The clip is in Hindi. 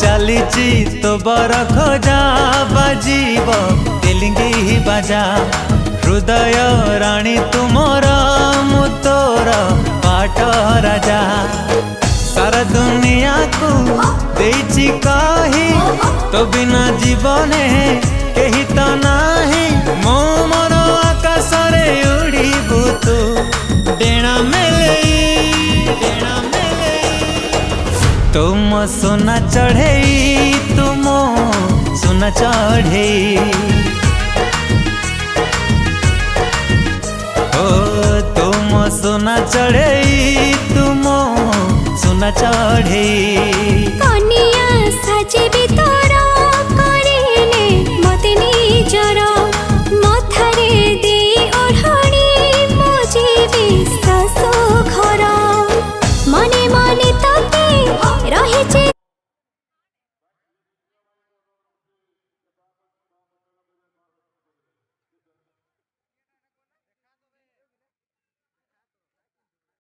चलीची तो बर खोजा बाजीब तेलिंगी बाजा हृदय राणी तुमर मु तोर पाट राजा सारा दुनिया को देइची कही तो बिना जीवने कही तो नाही मो मोर आकाश रे उड़ीबू तू डेणा मेले तुम सोना चढ़े तुम सोना चढ़े ओ तुम सोना चढ़े तुम सोना चढ़े।